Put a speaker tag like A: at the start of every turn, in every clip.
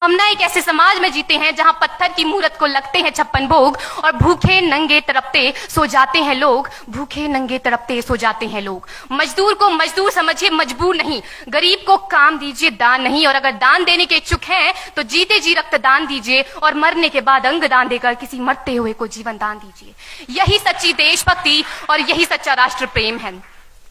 A: हम ना एक ऐसे समाज में जीते हैं जहां पत्थर की मूरत को लगते हैं 56 भोग और भूखे नंगे तड़पते सो जाते हैं लोग। भूखे नंगे तड़पते सो जाते हैं लोग। मजदूर को मजदूर समझिए, मजबूर नहीं। गरीब को काम दीजिए, दान नहीं। और अगर दान देने के इच्छुक हैं तो जीते जी रक्तदान दीजिए और मरने के बाद अंग दान देकर किसी मरते हुए को जीवन दान दीजिए। यही सच्ची देशभक्ति और यही सच्चा राष्ट्र प्रेम है।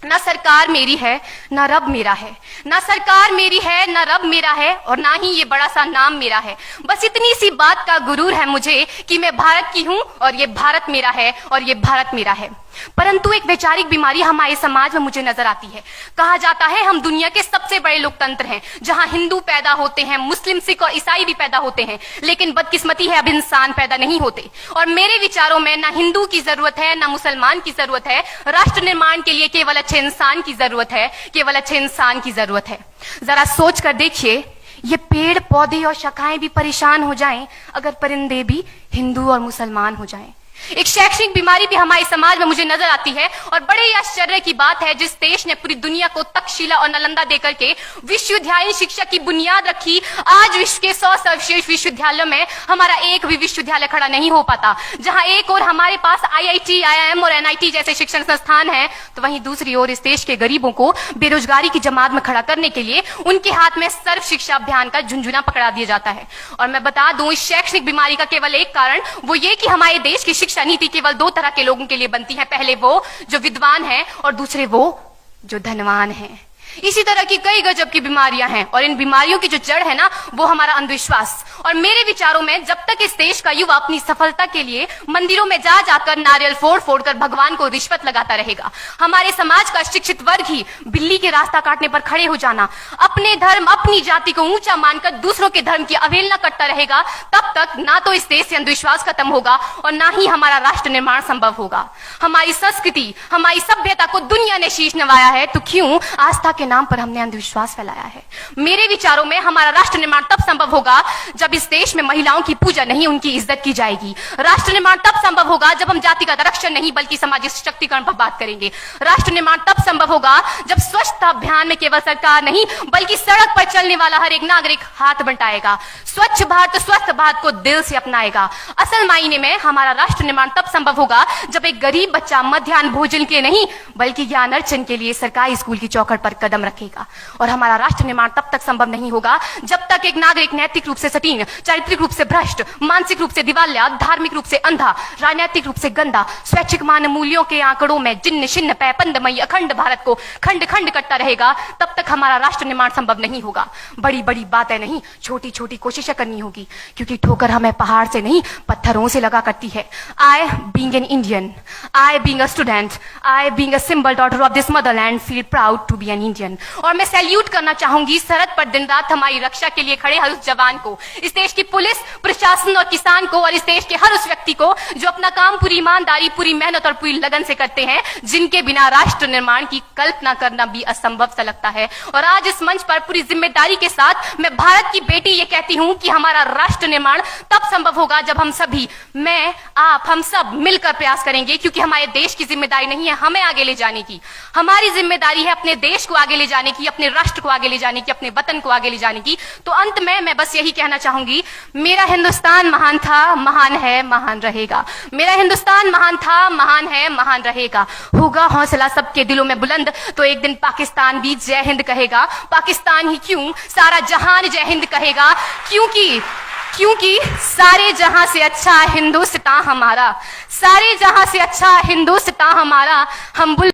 A: ना सरकार मेरी है ना रब मेरा है, ना सरकार मेरी है ना रब मेरा है, और ना ही ये बड़ा सा नाम मेरा है। बस इतनी सी बात का गुरूर है मुझे कि मैं भारत की हूं और ये भारत मेरा है और ये भारत मेरा है। परंतु एक वैचारिक बीमारी हमारे समाज में मुझे नजर आती है। कहा जाता है हम दुनिया के सबसे बड़े लोकतंत्र हैं, जहां हिंदू पैदा होते हैं, मुस्लिम, सिख और ईसाई भी पैदा होते हैं, लेकिन बदकिस्मती है अब इंसान पैदा नहीं होते। और मेरे विचारों में ना हिंदू की जरूरत है ना मुसलमान की जरूरत है। राष्ट्र निर्माण के लिए केवल अच्छे इंसान की जरूरत है, केवल अच्छे इंसान की जरूरत है। जरा सोच कर देखिए, ये पेड़ पौधे और शाखाएं भी परेशान हो जाएं अगर परिंदे भी हिंदू और मुसलमान हो जाएं। एक शैक्षणिक बीमारी भी हमारे समाज में मुझे नजर आती है, और बड़े ही आश्चर्य की बात है जिस देश ने पूरी दुनिया को तक्षशिला और नालंदा देकर के विश्वविद्यालय शिक्षा की बुनियाद रखी, आज विश्व के 100 सर्वश्रेष्ठ विश्वविद्यालयों में हमारा एक भी विश्वविद्यालय खड़ा नहीं हो पाता। जहां एक और हमारे पास IIT, IIM और NIT जैसे शिक्षण संस्थान हैं, तो वहीं दूसरी ओर इस देश के गरीबों को बेरोजगारी की जमात में खड़ा करने के लिए उनके हाथ में सर्व शिक्षा अभियान का झुंझुना पकड़ा दिया जाता है। और मैं बता दूं, इस शैक्षणिक बीमारी का केवल एक कारण वो ये कि हमारे देश की शिक्षा नीति केवल 2 तरह के लोगों के लिए बनती है। पहले वो जो विद्वान हैं और दूसरे वो जो धनवान हैं। इसी तरह की कई गजब की बीमारियां हैं, और इन बीमारियों की जो जड़ है ना, वो हमारा अंधविश्वास। और मेरे विचारों में जब तक इस देश का युवा अपनी सफलता के लिए मंदिरों में जा जाकर नारियल फोड़ फोड़ कर भगवान को रिश्वत लगाता रहेगा, हमारे समाज का शिक्षित वर्ग ही बिल्ली के रास्ता काटने पर खड़े हो जाना, अपने धर्म अपनी जाति को ऊंचा मानकर दूसरों के धर्म की अवहेलना करता रहेगा, तब तक ना तो इस देश से अंधविश्वास खत्म होगा और ना ही हमारा राष्ट्र निर्माण संभव होगा। हमारी संस्कृति, हमारी सभ्यता को दुनिया ने शीश नवाया है, तो क्यों आस्था के नाम पर हमने अंधविश्वास फैलाया है? मेरे विचारों में हमारा राष्ट्र निर्माण तब संभव होगा जब इस देश में महिलाओं की पूजा नहीं, उनकी इज्जत की जाएगी। राष्ट्र निर्माण तब संभव होगा जब हम जातिगत आरक्षण नहीं बल्कि सामाजिक सशक्तिकरण पर बात करेंगे। राष्ट्र निर्माण तब संभव होगा जब स्वच्छता अभियान में केवल सरकार नहीं बल्कि सड़क पर चलने वाला हर एक नागरिक हाथ बंटाएगा, स्वच्छ भारत स्वस्थ भारत को दिल से अपनाएगा। असल मायने में हमारा राष्ट्र निर्माण तब संभव होगा जब एक गरीब बच्चा मध्याह्न भोजन के नहीं बल्कि ज्ञान अर्जन के लिए सरकारी स्कूल की चौखट पर कदम रखेगा। और हमारा राष्ट्र निर्माण तब तक संभव नहीं होगा जब तक एक नागरिक नैतिक रूप से सटीन, चारित्रिक रूप से भ्रष्ट, मानसिक रूप से दिवालिया, धार्मिक रूप से अंधा, राजनीतिक रूप से गंदा, स्वैच्छिक मान मूल्यों के आंकड़ों में जिन्न शिन्न पैपंदमयी अखंड भारत को खंड खंड करता रहेगा, तब तक हमारा राष्ट्र निर्माण संभव नहीं होगा। बड़ी बड़ी बातें नहीं, छोटी छोटी कोशिशें करनी होगी, क्योंकि ठोकर हमें पहाड़ से नहीं पत्थरों से लगा करती है। I being an Indian, I being a student, I being a symbol daughter of this motherland feel proud to be an Indian। और मैं सैल्यूट करना चाहूंगी सरहद पर दिन रात हमारी रक्षा के लिए खड़े हर उस जवान को, इस देश की पुलिस, प्रशासन और किसान को, और इस देश के हर उस व्यक्ति को जो अपना काम पूरी ईमानदारी, पूरी मेहनत और पूरी लगन से करते हैं, जिनके बिना राष्ट्र निर्माण की कल्पना करना भी असंभव सा लगता है। और आज इस मंच पर पूरी जिम्मेदारी के साथ मैं भारत की बेटी ये कहती हूं कि हमारा राष्ट्र निर्माण तब संभव होगा जब हम सभी, मैं, आप, हम सब मिलकर प्रयास करेंगे, क्योंकि हमारे देश की जिम्मेदारी नहीं है हमें आगे ले जाने की, हमारी जिम्मेदारी है अपने देश को आगे ले जाने की, अपने राष्ट्र को आगे ले जाने की, अपने वतन को आगे ले जाने की। तो अंत में मैं बस यही कहना चाहूंगी, मेरा हिंदुस्तान महान था, महान है, महान रहेगा। मेरा हिंदुस्तान महान था, महान है, महान रहेगा। होगा हौसला सबके दिलों में बुलंद तो एक दिन पाकिस्तान भी जय हिंद कहेगा। पाकिस्तान ही क्यों, सारा जहान जय हिंद कहेगा, क्योंकि सारे जहां से अच्छा हिंदुस्तान हमारा, सारे जहां से अच्छा हिंदुस्तान हमारा। हम